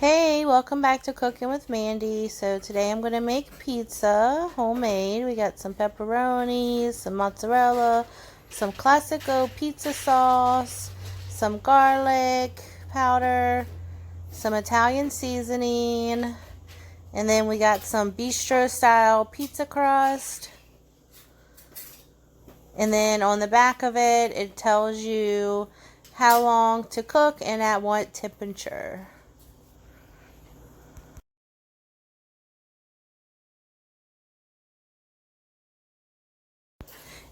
Hey, welcome back to Cooking with Mandy. So today I'm going to make pizza, homemade. We got some pepperoni, some mozzarella, some classico pizza sauce, some garlic powder, some Italian seasoning, and then we got some bistro style pizza crust. And then on the back of it, it tells you how long to cook and at what temperature.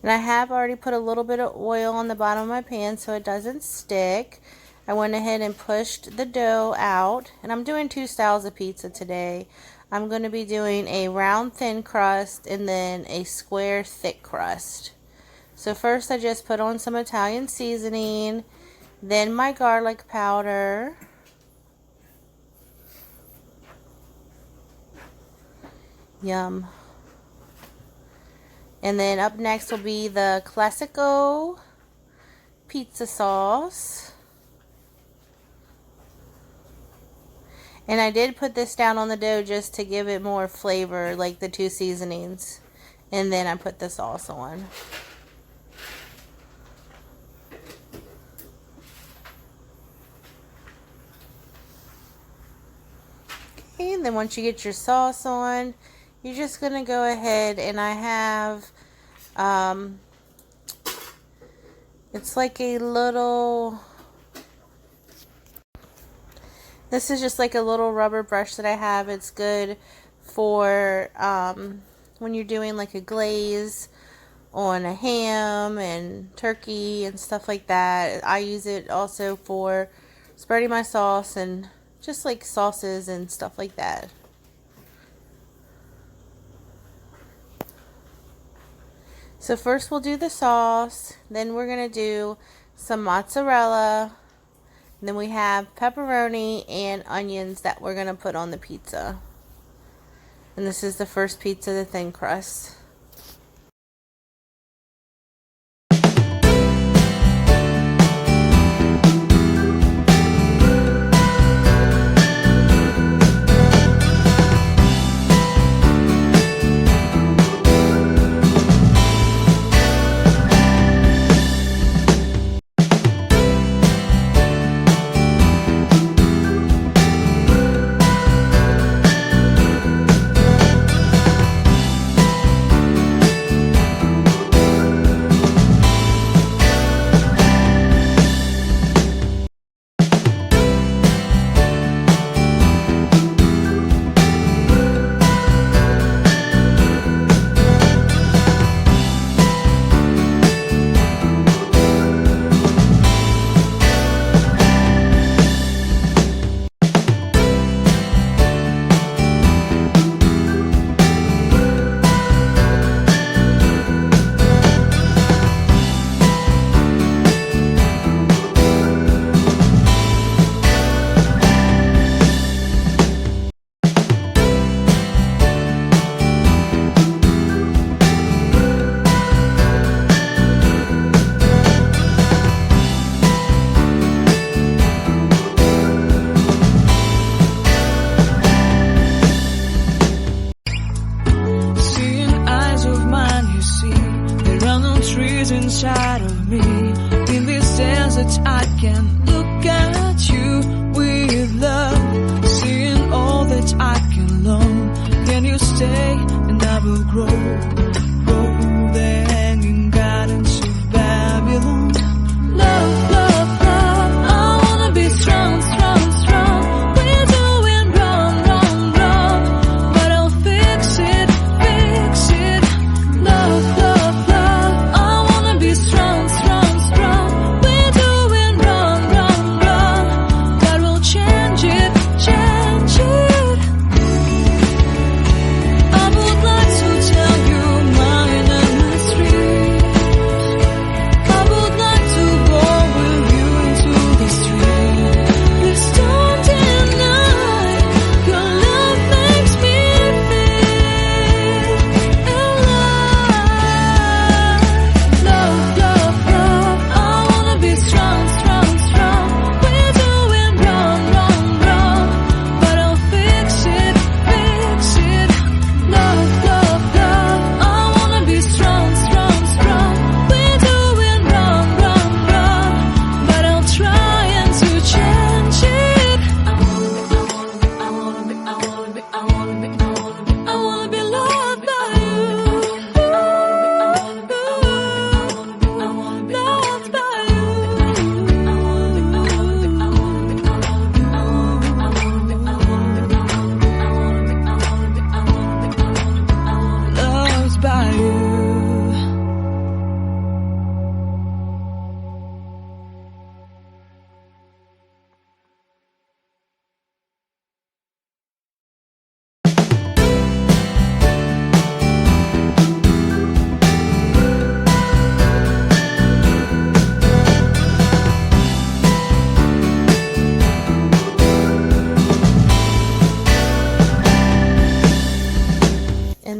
And I have already put a little bit of oil on the bottom of my pan so it doesn't stick. I went ahead and pushed the dough out. And I'm doing two styles of pizza today. I'm going to be doing a round thin crust and then a square thick crust. So first I just put on some Italian seasoning, then my garlic powder, yum. And then up next will be the classico pizza sauce. And I did put this down on the dough just to give it more flavor, like the two seasonings. And then I put the sauce on. Okay, and then once you get your sauce on, you're just going to go ahead and I have, it's like a little, this is just like a little rubber brush that I have. It's good for when you're doing like a glaze on a ham and turkey and stuff like that. I use it also for spreading my sauce and just like sauces and stuff like that. So first we'll do the sauce, then we're going to do some mozzarella, and then we have pepperoni and onions that we're going to put on the pizza. And this is the first pizza, the thin crust. Inside of me, in this desert I can look at you with love, seeing all that I can learn. Can you stay and I will grow the hanging gardens of Babylon. Love, love, love, I wanna be strong, strong, strong. We're doing wrong, wrong, wrong, but I'll fix it, fix it. Love, love, love, I wanna be strong, strong, strong. We're doing wrong, wrong, wrong, God will change it, change it. I would like to tell you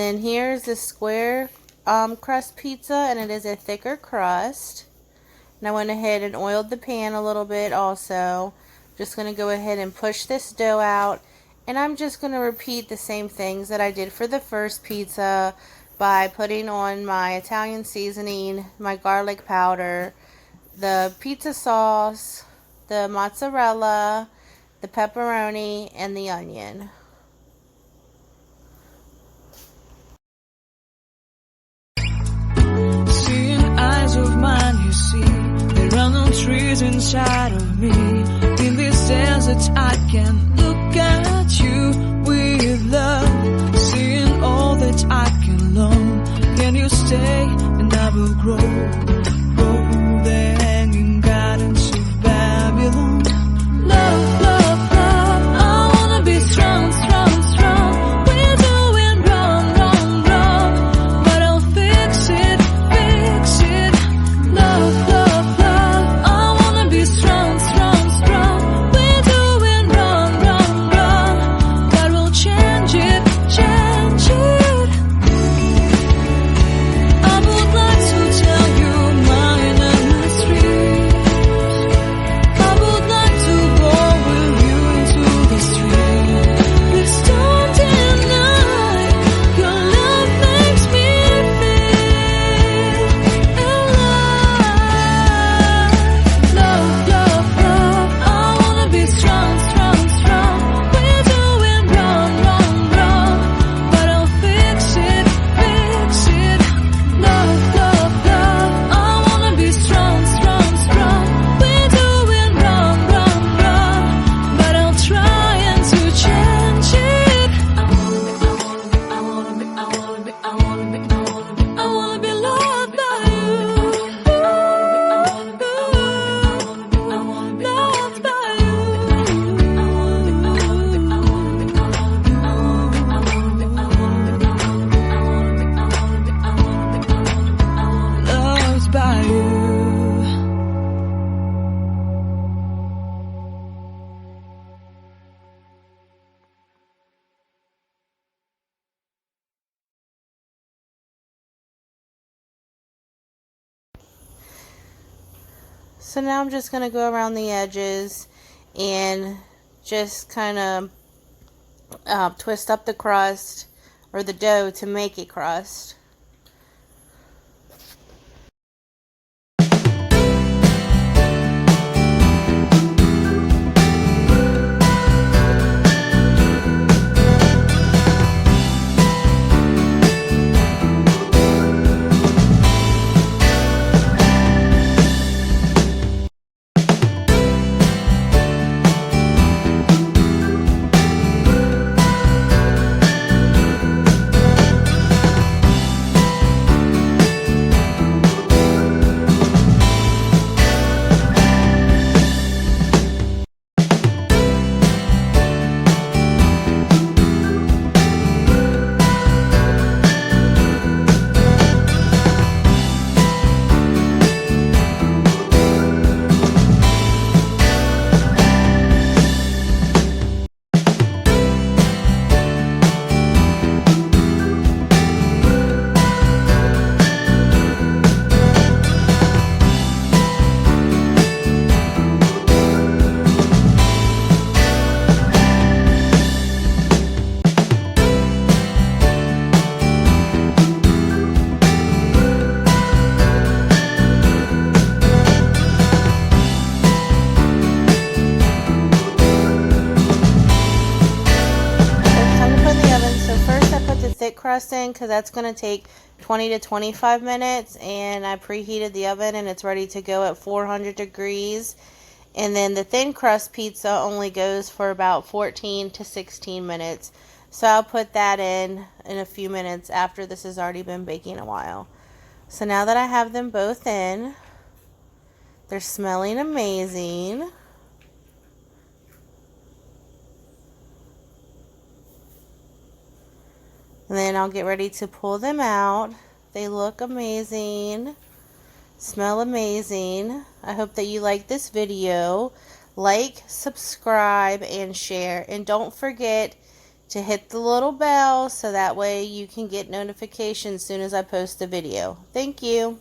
then here's the square crust pizza, and it is a thicker crust. And I went ahead and oiled the pan a little bit also. Just going to go ahead and push this dough out. And I'm just going to repeat the same things that I did for the first pizza by putting on my Italian seasoning, my garlic powder, the pizza sauce, the mozzarella, the pepperoni, and the onion. Seeing eyes of mine, you see, there are no trees inside of me. In this desert, I can look at you with love. Seeing all that I can learn. Can you stay and I will grow? Grow the hanging gardens of Babylon. Love, love, love, I wanna be strong, strong, strong. We're doing wrong, wrong, wrong, but I'll fix it, fix it. Love, love, love, I wanna be strong, strong, strong. We're doing wrong, wrong, wrong, but we'll change it, change it. I would like to tell you mine and my street. I would like to go with you into the street. Please don't deny your love makes me feel alive. Love, love, love, I wanna be strong, strong, strong. We're doing wrong, wrong, wrong, but I'll fix it, fix it. Love, love, love, I wanna be strong, strong, strong. We're doing wrong, wrong, wrong, but I'll try and to change it. I wanna be loved by you. Loved by you. Loved by you. So now I'm just going to go around the edges and just kind of twist up the crust or the dough to make a crust. Thick crust in because that's going to take 20 to 25 minutes, and I preheated the oven and it's ready to go at 400 degrees. And then the thin crust pizza only goes for about 14 to 16 minutes, so I'll put that in a few minutes after this has already been baking a while. So now that I have them both in, they're smelling amazing. And then I'll get ready to pull them out. They look amazing, smell amazing. I hope that you like this video. Like, subscribe, and share. And don't forget to hit the little bell so that way you can get notifications as soon as I post a video. Thank you.